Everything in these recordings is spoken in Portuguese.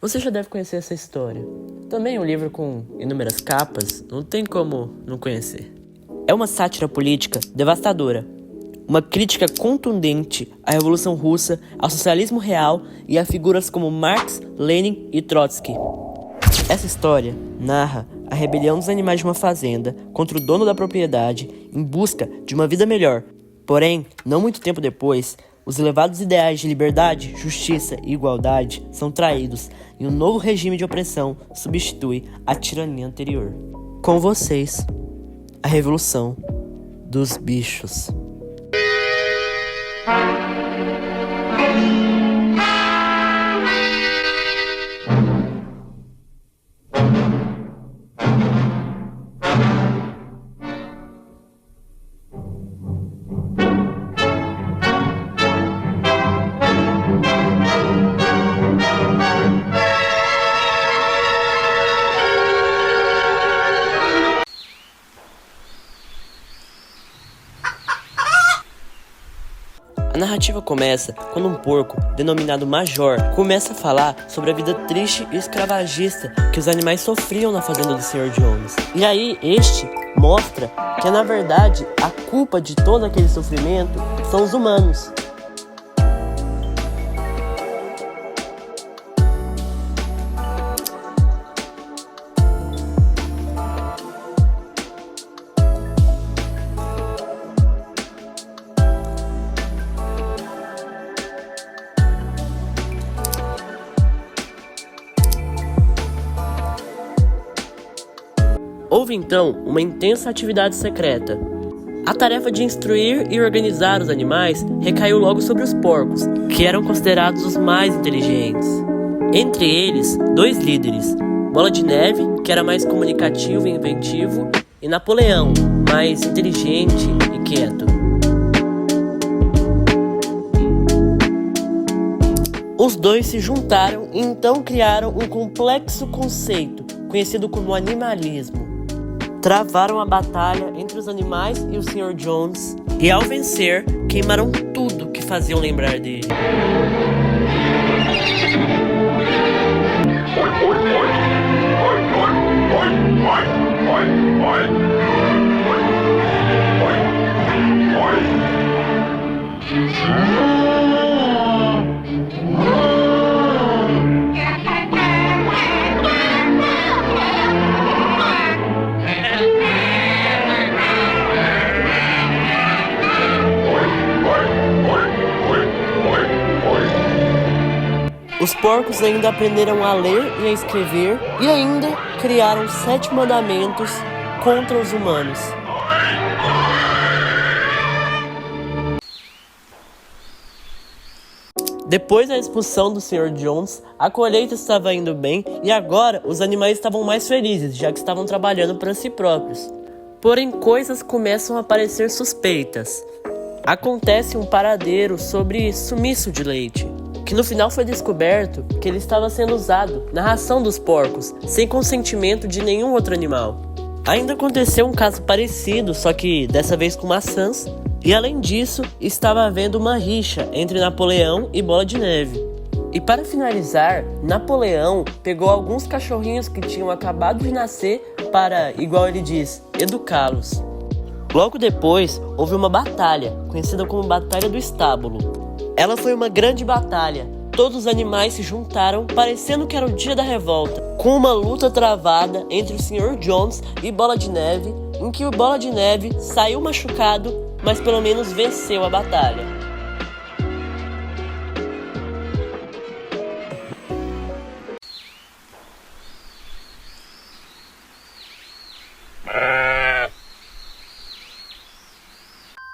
Você já deve conhecer essa história. Também é um livro com inúmeras capas, não tem como não conhecer. É uma sátira política devastadora. Uma crítica contundente à Revolução Russa, ao socialismo real e a figuras como Marx, Lenin e Trotsky. Essa história narra a rebelião dos animais de uma fazenda contra o dono da propriedade em busca de uma vida melhor. Porém, não muito tempo depois, os elevados ideais de liberdade, justiça e igualdade são traídos e um novo regime de opressão substitui a tirania anterior. Com vocês, a Revolução dos Bichos. A narrativa começa quando um porco, denominado Major, começa a falar sobre a vida triste e escravagista que os animais sofriam na fazenda do Sr. Jones. E aí este mostra que na verdade a culpa de todo aquele sofrimento são os humanos. Houve então uma intensa atividade secreta. A tarefa de instruir e organizar os animais recaiu logo sobre os porcos, que eram considerados os mais inteligentes. Entre eles, 2 líderes, Bola de Neve, que era mais comunicativo e inventivo, e Napoleão, mais inteligente e quieto. Os dois se juntaram e então criaram um complexo conceito, conhecido como animalismo. Travaram a batalha entre os animais e o Sr. Jones, e ao vencer, queimaram tudo que faziam lembrar dele. Os porcos ainda aprenderam a ler e a escrever e ainda criaram 7 mandamentos contra os humanos. Depois da expulsão do Sr. Jones, a colheita estava indo bem e agora os animais estavam mais felizes, já que estavam trabalhando para si próprios. Porém, coisas começam a parecer suspeitas. Acontece um paradeiro sobre sumiço de leite, que no final foi descoberto que ele estava sendo usado na ração dos porcos, sem consentimento de nenhum outro animal. Ainda aconteceu um caso parecido, só que dessa vez com maçãs, e além disso, estava havendo uma rixa entre Napoleão e Bola de Neve. E para finalizar, Napoleão pegou alguns cachorrinhos que tinham acabado de nascer para, igual ele diz, educá-los. Logo depois, houve uma batalha, conhecida como Batalha do Estábulo. Ela foi uma grande batalha. Todos os animais se juntaram, parecendo que era o dia da revolta, com uma luta travada entre o Sr. Jones e Bola de Neve, em que o Bola de Neve saiu machucado, mas pelo menos venceu a batalha.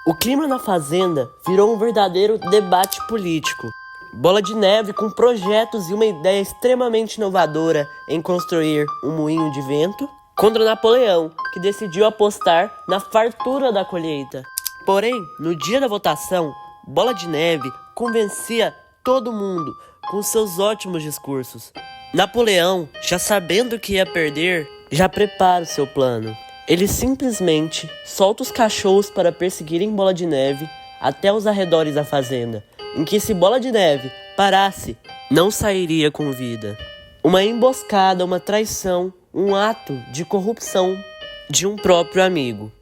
O clima na fazenda virou um verdadeiro debate político. Bola de Neve com projetos e uma ideia extremamente inovadora em construir um moinho de vento, contra Napoleão, que decidiu apostar na fartura da colheita. Porém, no dia da votação, Bola de Neve convencia todo mundo com seus ótimos discursos. Napoleão, já sabendo que ia perder, já prepara o seu plano. Ele simplesmente solta os cachorros para perseguirem Bola de Neve até os arredores da fazenda, em que se Bola de Neve parasse, não sairia com vida. Uma emboscada, uma traição, um ato de corrupção de um próprio amigo,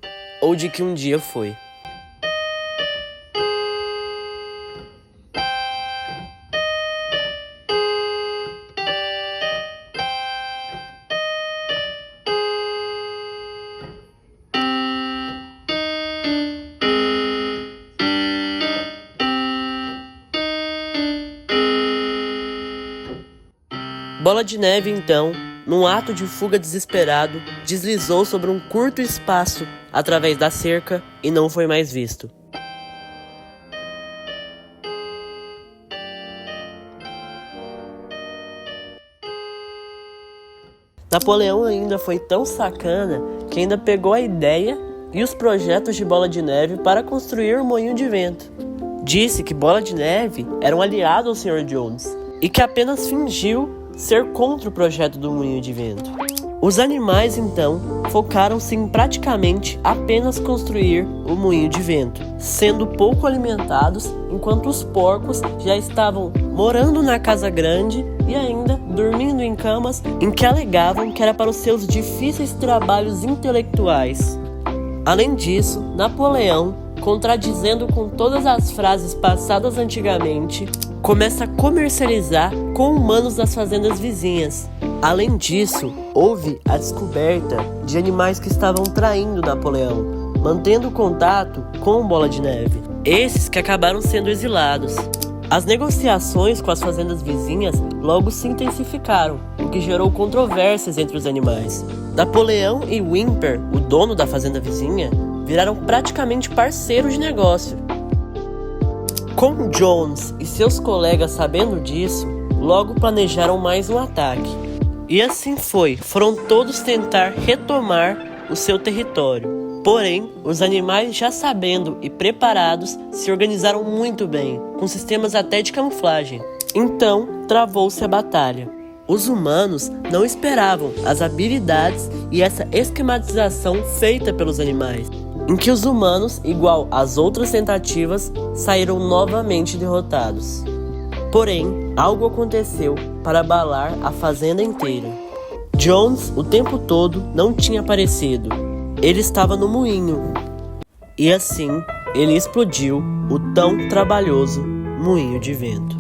ou de que um dia foi. Bola de Neve, então, num ato de fuga desesperado, deslizou sobre um curto espaço através da cerca e não foi mais visto. Napoleão ainda foi tão sacana que ainda pegou a ideia e os projetos de Bola de Neve para construir o Moinho de Vento. Disse que Bola de Neve era um aliado ao Sr. Jones e que apenas fingiu ser contra o projeto do Moinho de Vento. Os animais, então, focaram-se em praticamente apenas construir o Moinho de Vento, sendo pouco alimentados, enquanto os porcos já estavam morando na casa grande e ainda dormindo em camas em que alegavam que era para os seus difíceis trabalhos intelectuais. Além disso, Napoleão, contradizendo com todas as frases passadas antigamente, começa a comercializar com humanos das fazendas vizinhas. Além disso, houve a descoberta de animais que estavam traindo Napoleão, mantendo contato com Bola de Neve. Esses que acabaram sendo exilados. As negociações com as fazendas vizinhas logo se intensificaram, o que gerou controvérsias entre os animais. Napoleão e Whymper, o dono da fazenda vizinha, viraram praticamente parceiros de negócio. Com Jones e seus colegas sabendo disso, logo planejaram mais um ataque. E assim foi, foram todos tentar retomar o seu território. Porém, os animais, já sabendo e preparados, se organizaram muito bem, com sistemas até de camuflagem. Então, travou-se a batalha. Os humanos não esperavam as habilidades e essa esquematização feita pelos animais, em que os humanos, igual às outras tentativas, saíram novamente derrotados. Porém, algo aconteceu para abalar a fazenda inteira. Jones, o tempo todo, não tinha aparecido. Ele estava no moinho. E assim, ele explodiu o tão trabalhoso Moinho de Vento.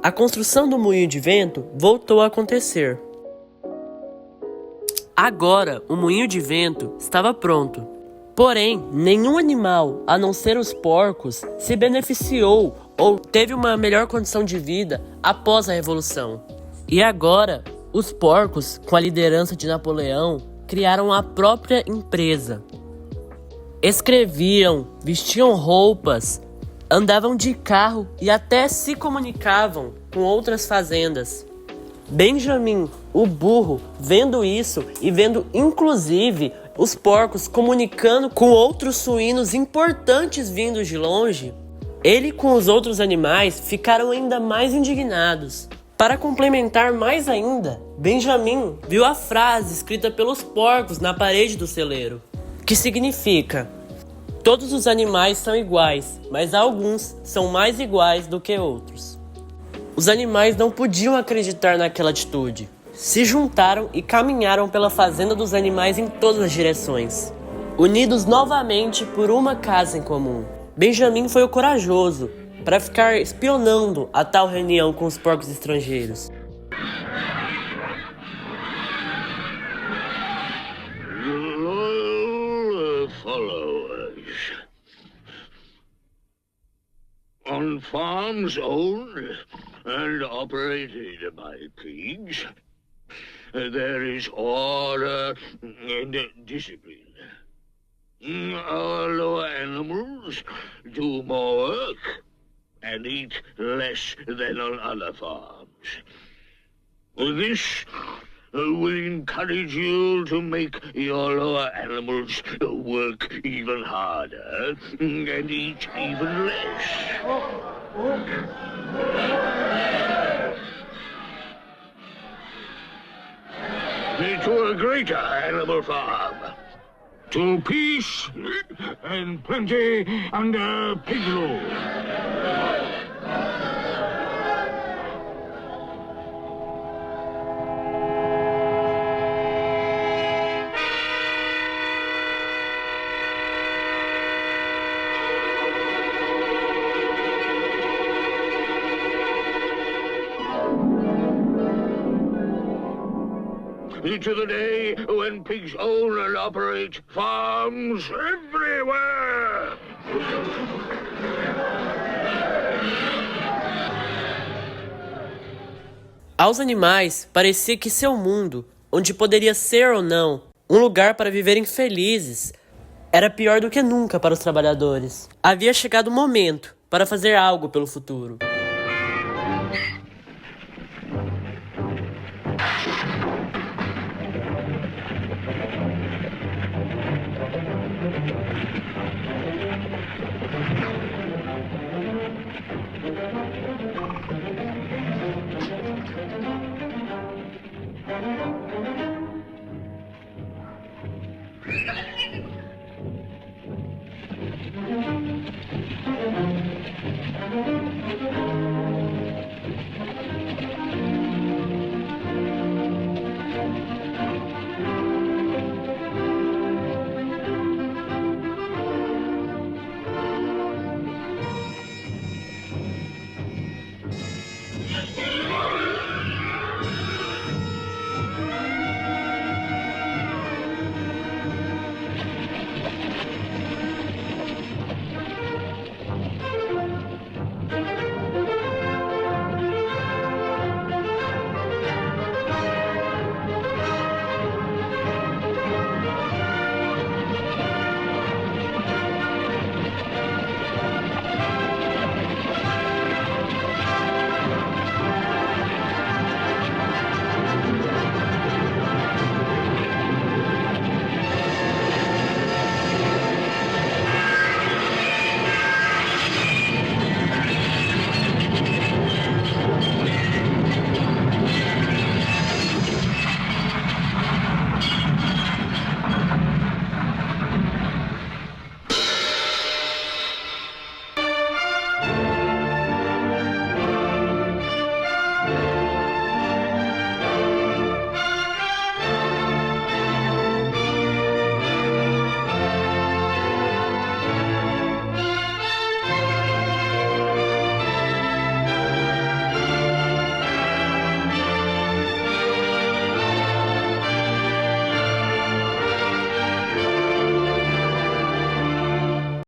A construção do Moinho de Vento voltou a acontecer. Agora, o Moinho de Vento estava pronto. Porém, nenhum animal, a não ser os porcos, se beneficiou ou teve uma melhor condição de vida após a Revolução. E agora, os porcos, com a liderança de Napoleão, criaram a própria empresa. Escreviam, vestiam roupas, andavam de carro e até se comunicavam com outras fazendas. Benjamin, o burro, vendo isso e vendo inclusive os porcos comunicando com outros suínos importantes vindos de longe, ele com os outros animais ficaram ainda mais indignados. Para complementar mais ainda, Benjamin viu a frase escrita pelos porcos na parede do celeiro, que significa: todos os animais são iguais, mas alguns são mais iguais do que outros. Os animais não podiam acreditar naquela atitude. Se juntaram e caminharam pela fazenda dos animais em todas as direções, unidos novamente por uma casa em comum. Benjamin foi o corajoso para ficar espionando a tal reunião com os porcos estrangeiros. On farms owned and operated by pigs, there is order and discipline. Our lower animals do more work and eat less than on other farms. This will encourage you to make your lower animals work even harder and eat even less. To a greater animal farm. To peace and plenty under pig rule. To the day when pigs own and operate farms everywhere. Aos animais, parecia que seu mundo, onde poderia ser ou não um lugar para viverem felizes, era pior do que nunca para os trabalhadores. Havia chegado o momento para fazer algo pelo futuro.